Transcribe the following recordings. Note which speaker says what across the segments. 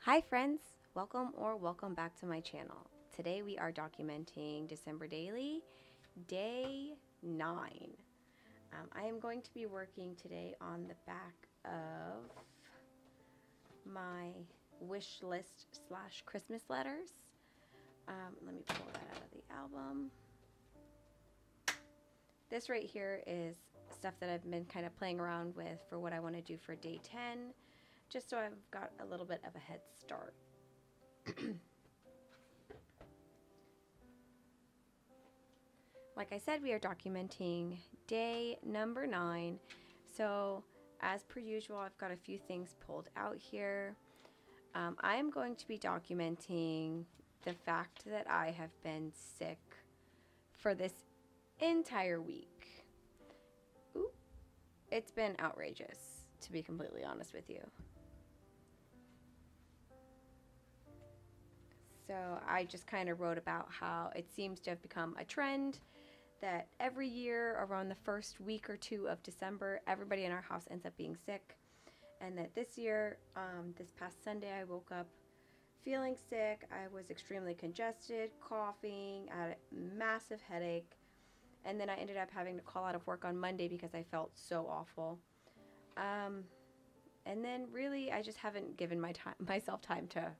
Speaker 1: Hi friends, welcome back to my channel. Today we are documenting December Daily, day 9. I am going to be working today on the back of my wish list / Christmas letters. Let me pull that out of the album. This right here is stuff that I've been kind of playing around with for what I want to do for day 10, just so I've got a little bit of a head start. Like I said, we are documenting day number 9. So as per usual, I've got a few things pulled out here. I am going to be documenting the fact that I have been sick for this entire week. Ooh, it's been outrageous, to be completely honest with you. So I just kind of wrote about how it seems to have become a trend that every year around the first week or two of December, everybody in our house ends up being sick. And that this year, this past Sunday, I woke up feeling sick. I was extremely congested, coughing, I had a massive headache. And then I ended up having to call out of work on Monday because I felt so awful. And then really, I just haven't given myself time to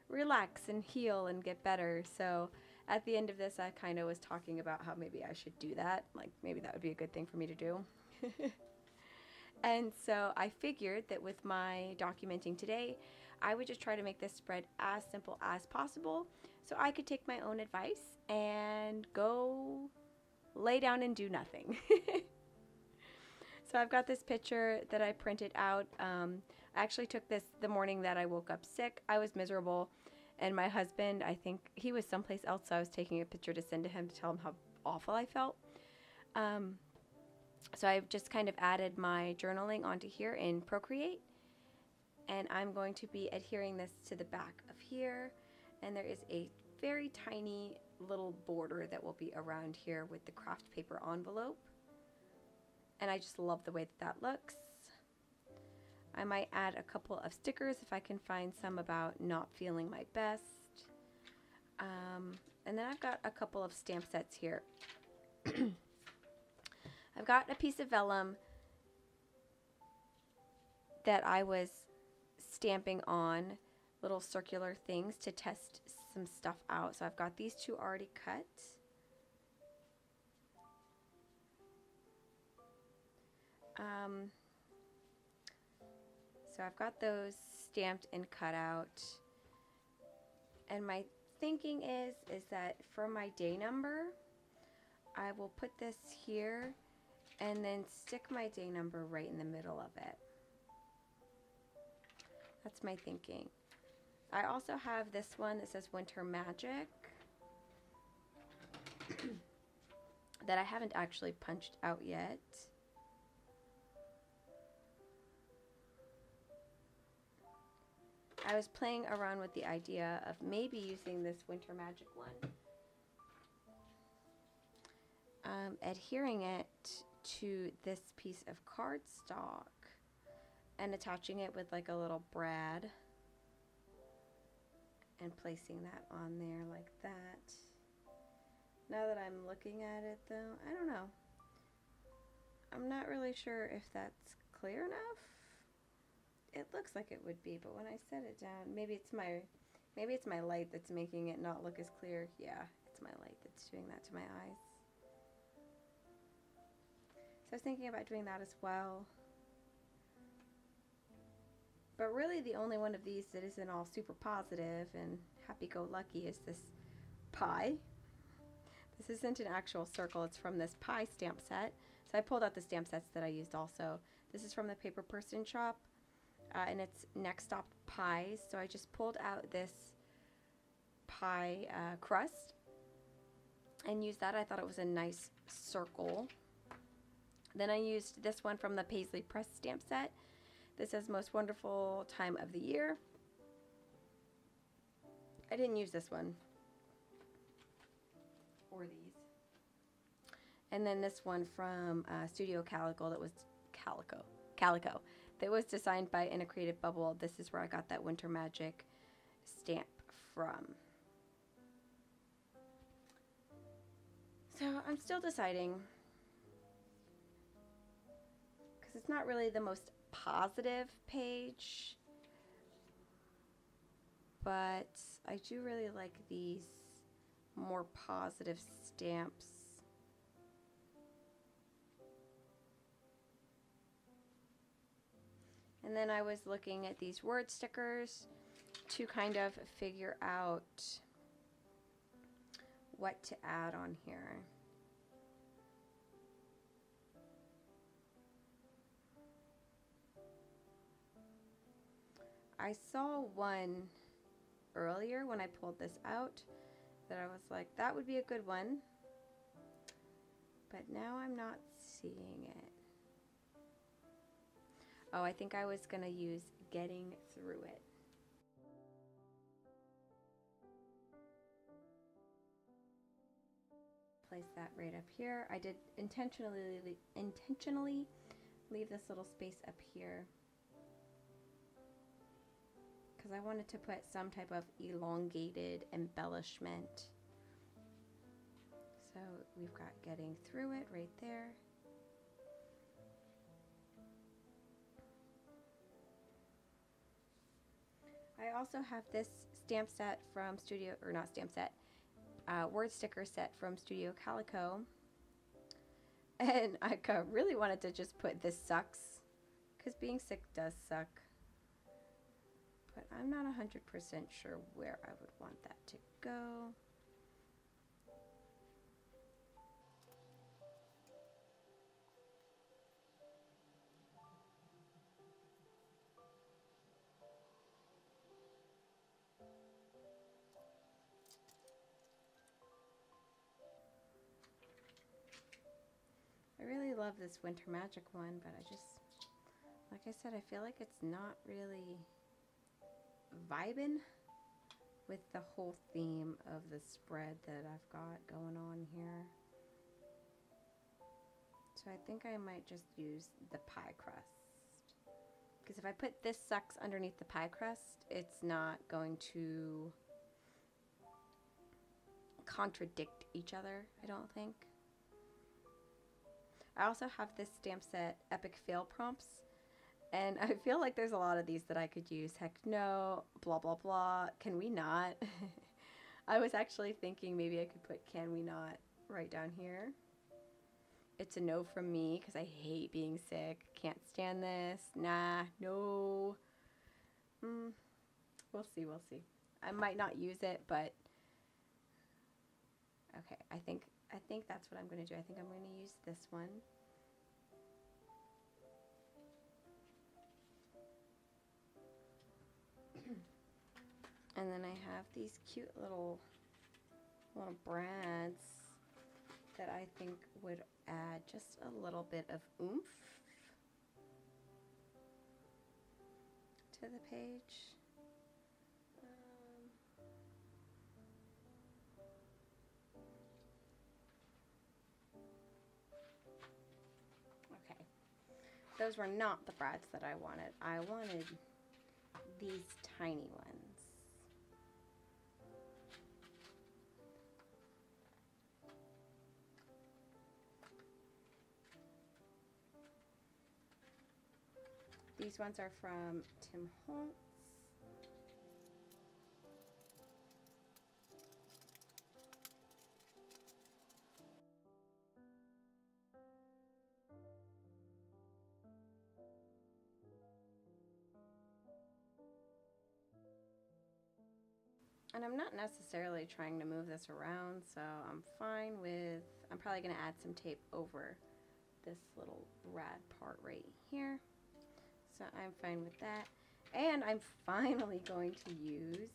Speaker 1: relax and heal and get better. So at the end of this, I kind of was talking about how maybe I should do that. Like maybe that would be a good thing for me to do. And so I figured that with my documenting today, I would just try to make this spread as simple as possible so I could take my own advice and go lay down and do nothing. So I've got this picture that I printed out. I actually took this the morning that I woke up sick. I was miserable, and my husband, I think he was someplace else, so I was taking a picture to send to him to tell him how awful I felt. So I've just kind of added my journaling onto here in Procreate, and I'm going to be adhering this to the back of here, and there is a very tiny little border that will be around here with the craft paper envelope, and I just love the way that that looks. I might add a couple of stickers if I can find some about not feeling my best. And then I've got a couple of stamp sets here. I've got a piece of vellum that I was stamping on little circular things to test some stuff out. So I've got these two already cut. So I've got those stamped and cut out. And my thinking is that for my day number, I will put this here and then stick my day number right in the middle of it. That's my thinking. I also have this one that says Winter Magic that I haven't actually punched out yet. I was playing around with the idea of maybe using this Winter Magic one, adhering it to this piece of cardstock and attaching it with like a little brad and placing that on there like that. Now that I'm looking at it though, I don't know. I'm not really sure if that's clear enough. It looks like it would be, but when I set it down, maybe it's my light that's making it not look as clear. Yeah, it's my light that's doing that to my eyes. So I was thinking about doing that as well. But really the only one of these that isn't all super positive and happy-go-lucky is this pie. This isn't an actual circle, it's from this pie stamp set. So I pulled out the stamp sets that I used also. This is from the Paper Person shop. And it's Next Stop Pies. So I just pulled out this pie crust and used that. I thought it was a nice circle. Then I used this one from the Paisley Press stamp set. This says Most Wonderful Time of the Year. I didn't use this one or these. And then this one from Studio Calico that was Calico. That was designed by In a Creative Bubble. This is where I got that Winter Magic stamp from. So I'm still deciding, because it's not really the most positive page, but I do really like these more positive stamps. And then I was looking at these word stickers to kind of figure out what to add on here. I saw one earlier when I pulled this out that I was like, that would be a good one, but now I'm not seeing it. Oh, I think I was gonna use Getting Through It. Place that right up here. I did intentionally leave this little space up here because I wanted to put some type of elongated embellishment. So we've got Getting Through It right there. I also have this stamp set from Studio, or not stamp set, word sticker set from Studio Calico, and I really wanted to just put "This sucks," because being sick does suck, but I'm not 100% sure where I would want that to go. I really love this Winter Magic one, but I just, like I said, I feel like it's not really vibing with the whole theme of the spread that I've got going on here. So I think I might just use the pie crust. Because if I put "This sucks" underneath the pie crust, it's not going to contradict each other, I don't think. I also have this stamp set, Epic Fail Prompts, and I feel like there's a lot of these that I could use. Heck no, blah blah blah, can we not? I was actually thinking maybe I could put "Can we not" right down here. It's a no from me because I hate being sick. Can't stand this. Nah, no. We'll see, we'll see. I might not use it, but okay, I think that's what I'm going to do. I think I'm going to use this one. And then I have these cute little brads that I think would add just a little bit of oomph to the page. Okay, those were not the brads that I wanted. I wanted these tiny ones. These ones are from Tim Holtz. And I'm not necessarily trying to move this around, so I'm fine with, I'm probably going to add some tape over this little brad part right here. So I'm fine with that. And I'm finally going to use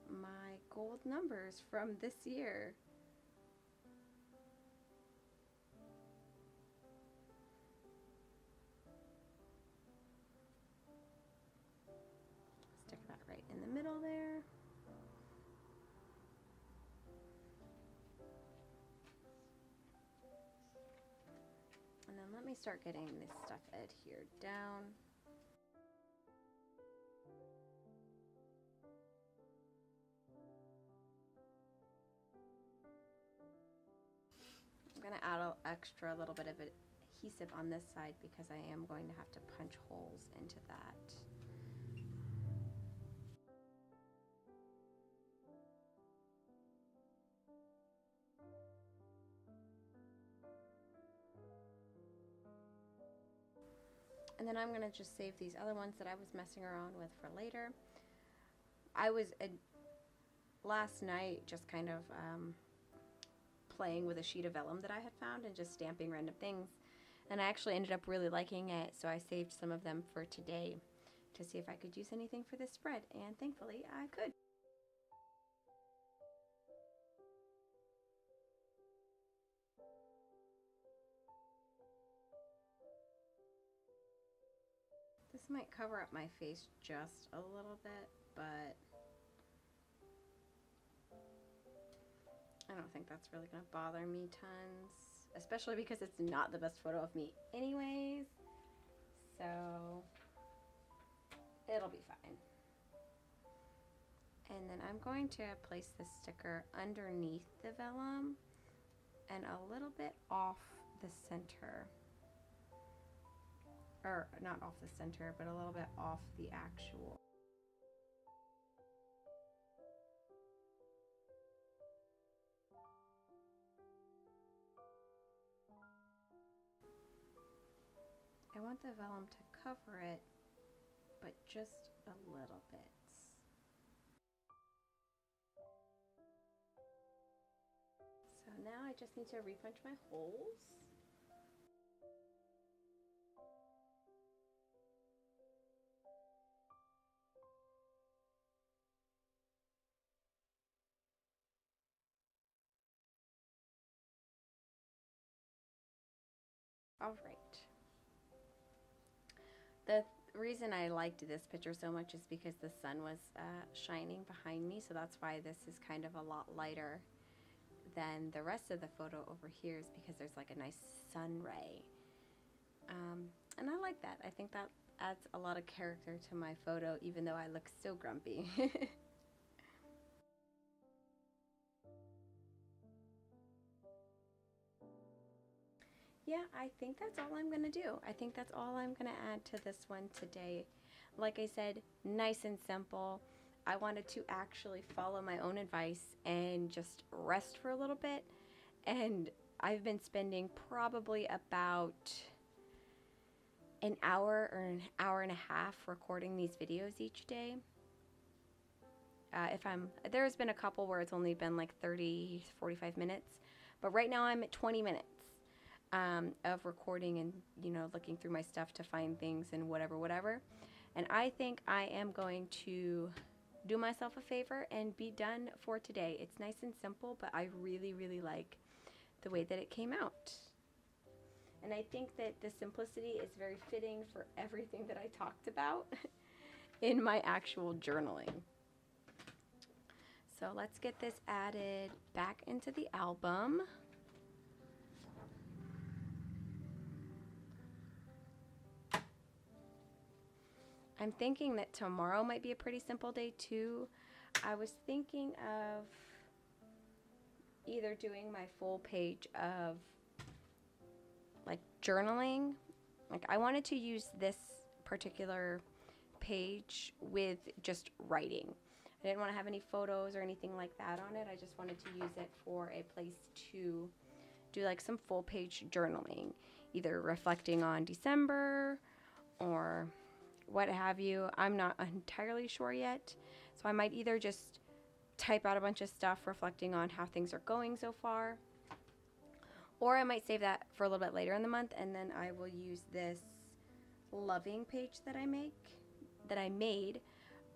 Speaker 1: my gold numbers from this year. Stick that right in the middle there. And then let me start getting this stuff adhered down. I'm going to add an extra little bit of adhesive on this side because I am going to have to punch holes into that. And then I'm going to just save these other ones that I was messing around with for later. I was last night just kind of playing with a sheet of vellum that I had found and just stamping random things. And I actually ended up really liking it, so I saved some of them for today to see if I could use anything for this spread, and thankfully I could. This might cover up my face just a little bit, but I don't think that's really going to bother me tons, especially because it's not the best photo of me anyways, so it'll be fine. And then I'm going to place the sticker underneath the vellum and a little bit off the center. Or not off the center, but a little bit off the actual. I want the vellum to cover it, but just a little bit. So now I just need to repunch my holes. All right. The reason I liked this picture so much is because the sun was shining behind me, so that's why this is kind of a lot lighter than the rest of the photo over here, is because there's like a nice sun ray. And I like that. I think that adds a lot of character to my photo, even though I look so grumpy. Yeah, I think that's all I'm going to do. I think that's all I'm going to add to this one today. Like I said, nice and simple. I wanted to actually follow my own advice and just rest for a little bit. And I've been spending probably about an hour or an hour and a half recording these videos each day. There's been a couple where it's only been like 30, 45 minutes. But right now I'm at 20 minutes. Of recording and, you know, looking through my stuff to find things and whatever. And I think I am going to do myself a favor and be done for today. It's nice and simple, but I really, really like the way that it came out. And I think that the simplicity is very fitting for everything that I talked about in my actual journaling. So let's get this added back into the album. I'm thinking that tomorrow might be a pretty simple day too. I was thinking of either doing my full page of like journaling. Like I wanted to use this particular page with just writing. I didn't want to have any photos or anything like that on it. I just wanted to use it for a place to do like some full page journaling, either reflecting on December or what have you. I'm not entirely sure yet, so I might either just type out a bunch of stuff reflecting on how things are going so far, or I might save that for a little bit later in the month, and then I will use this loving page that I made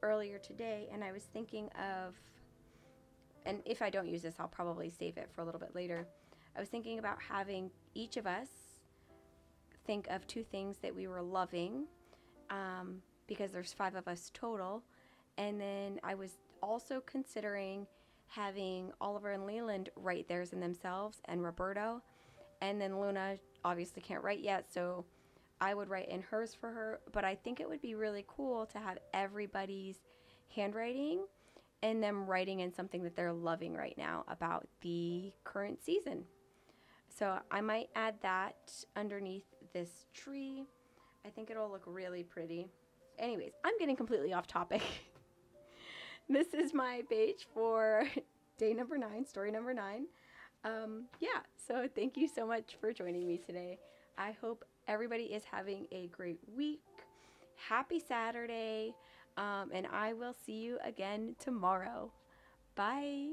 Speaker 1: earlier today. And I was thinking of, and if I don't use this, I'll probably save it for a little bit later. I was thinking about having each of us think of 2 things that we were loving, because there's 5 of us total. And then I was also considering having Oliver and Leland write theirs in themselves, and Roberto. And then Luna obviously can't write yet, so I would write in hers for her. But I think it would be really cool to have everybody's handwriting and them writing in something that they're loving right now about the current season. So I might add that underneath this tree. I think it'll look really pretty. Anyways, I'm getting completely off topic. This is my page for day number 9, story number 9. Yeah, so thank you so much for joining me today. I hope everybody is having a great week. Happy Saturday, and I will see you again tomorrow. Bye.